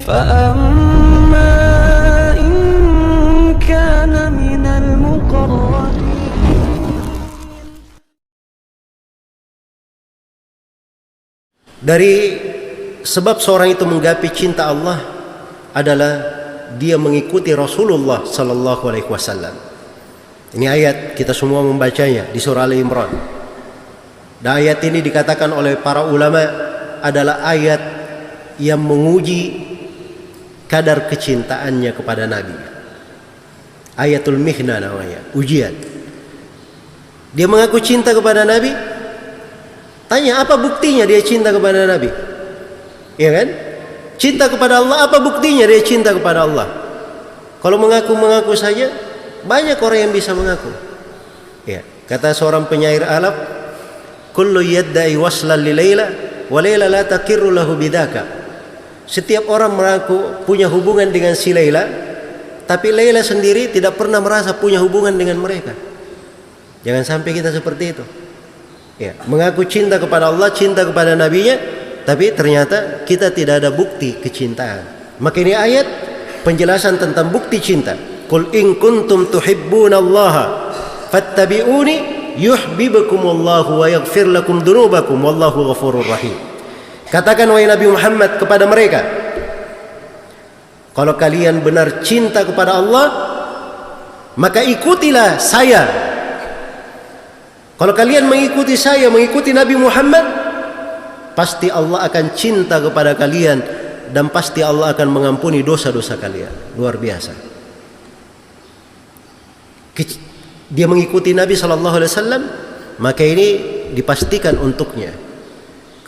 فأما إن كان من المقربين. Dari sebab seorang itu menggapai cinta Allah adalah dia mengikuti Rasulullah sallallahu alaihi wasallam. Ini ayat kita semua membacanya di surah Ali Imran. Dan ayat ini dikatakan oleh para ulama adalah ayat yang menguji kadar kecintaannya kepada Nabi. Ayatul mihna namanya, ujian. Dia mengaku cinta kepada Nabi. Tanya apa buktinya dia cinta kepada Nabi? Ya kan? Cinta kepada Allah, apa buktinya dia cinta kepada Allah? Kalau mengaku-mengaku saja, banyak orang yang bisa mengaku. Ya, kata seorang penyair Arab, kullu yadda'i waslan li Laila wa Laila la taqirru lahu bidaka. Setiap orang mengaku punya hubungan dengan si Laila, tapi Laila sendiri tidak pernah merasa punya hubungan dengan mereka. Jangan sampai kita seperti itu. Ya, mengaku cinta kepada Allah, cinta kepada nabinya, tapi ternyata kita tidak ada bukti kecintaan. Maka ini ayat penjelasan tentang bukti cinta. Qul in kuntum tuhibbunallaha fattabi'uni yuhibbukumullahu wa yaghfir lakum dzunubakum wallahu ghafurur rahim. Katakan wahai Nabi Muhammad kepada mereka, kalau kalian benar cinta kepada Allah, maka ikutilah saya. Kalau kalian mengikuti saya, mengikuti Nabi Muhammad, pasti Allah akan cinta kepada kalian dan pasti Allah akan mengampuni dosa-dosa kalian. Luar biasa. Dia mengikuti Nabi SAW, maka ini dipastikan untuknya.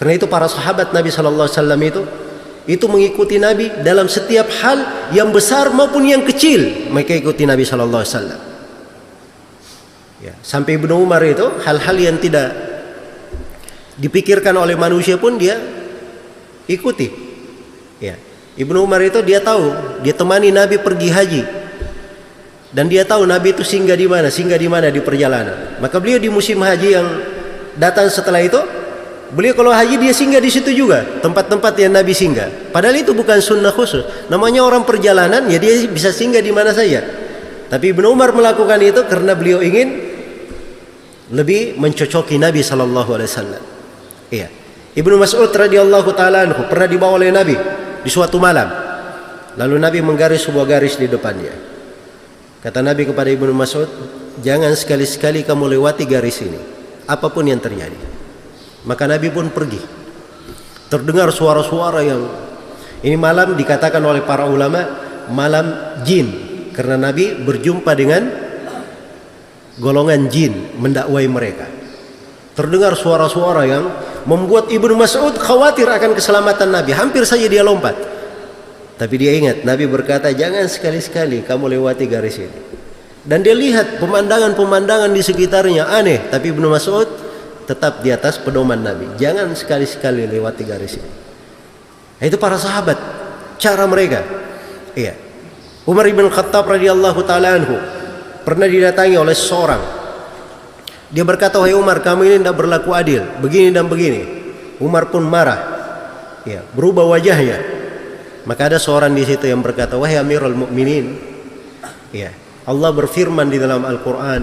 Karena itu para sahabat Nabi SAW itu mengikuti Nabi dalam setiap hal yang besar maupun yang kecil. Mereka ikuti Nabi SAW. Ya, sampai Ibnu Umar itu hal-hal yang tidak dipikirkan oleh manusia pun dia ikuti. Ya, Ibnu Umar itu dia tahu, dia temani Nabi pergi haji. Dan dia tahu Nabi itu singgah di mana di perjalanan. Maka beliau di musim haji yang datang setelah itu, beliau kalau haji dia singgah di situ juga, tempat-tempat yang Nabi singgah. Padahal itu bukan sunnah khusus. Namanya orang perjalanan, ya dia bisa singgah di mana saja. Tapi Ibnu Umar melakukan itu karena beliau ingin lebih mencocoki Nabi sallallahu alaihi wasallam. Iya. Ibnu Mas'ud radhiyallahu taala anhu pernah dibawa oleh Nabi di suatu malam. Lalu Nabi menggaris sebuah garis di depannya. Kata Nabi kepada Ibnu Mas'ud, "Jangan sekali-sekali kamu lewati garis ini, apapun yang terjadi." Maka Nabi pun pergi. Terdengar suara-suara yang ini malam dikatakan oleh para ulama malam jin, karena Nabi berjumpa dengan golongan jin mendakwai mereka. Terdengar suara-suara yang membuat Ibnu Mas'ud khawatir akan keselamatan Nabi. Hampir saja dia lompat. Tapi dia ingat, Nabi berkata, jangan sekali-sekali kamu lewati garis ini. Dan dia lihat pemandangan-pemandangan di sekitarnya aneh. Tapi Ibnu Mas'ud tetap di atas pedoman Nabi. Jangan sekali-sekali lewati garis ini. Nah, itu para sahabat, cara mereka. Iya. Umar bin Khattab radhiyallahu taala anhu pernah didatangi oleh seorang. Dia berkata, "Wahai Umar, kamu ini tidak berlaku adil, begini dan begini." Umar pun marah. Ya, berubah wajahnya. Maka ada seorang di situ yang berkata, "Wahai Amirul Mukminin, ya, Allah berfirman di dalam Al-Qur'an,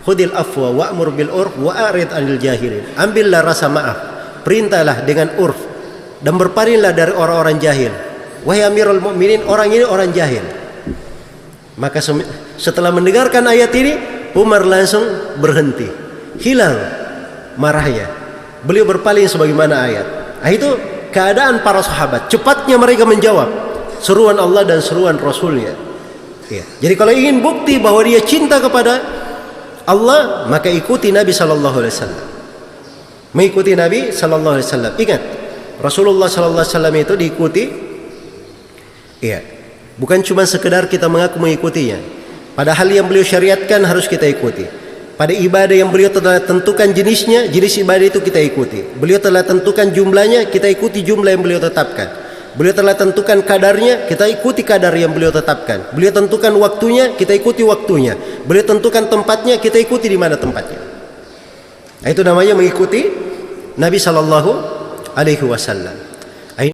khudil afwa wa'mur bil urf wa'arid 'anil jahilin." Ambillah rasa maaf, perintahlah dengan urf dan berpalinglah dari orang-orang jahil. Wahai Amirul Mukminin, orang ini orang jahil. Maka setelah mendengarkan ayat ini, Umar langsung berhenti, hilang marahnya. Beliau berpaling sebagaimana ayat. Nah, itu keadaan para sahabat. Cepatnya mereka menjawab seruan Allah dan seruan Rasulnya. Ya. Jadi kalau ingin bukti bahwa dia cinta kepada Allah, maka ikuti Nabi Sallallahu Alaihi Wasallam. Mengikuti Nabi Sallallahu Alaihi Wasallam. Ingat, Rasulullah Sallallahu Alaihi Wasallam itu diikuti. Ya. Bukan cuma sekedar kita mengaku mengikutinya. Pada hal yang beliau syariatkan harus kita ikuti. Pada ibadah yang beliau telah tentukan jenisnya, jenis ibadah itu kita ikuti. Beliau telah tentukan jumlahnya, kita ikuti jumlah yang beliau tetapkan. Beliau telah tentukan kadarnya, kita ikuti kadar yang beliau tetapkan. Beliau tentukan waktunya, kita ikuti waktunya. Beliau tentukan tempatnya, kita ikuti di mana tempatnya. Nah, itu namanya mengikuti Nabi Sallallahu Alaihi Wasallam.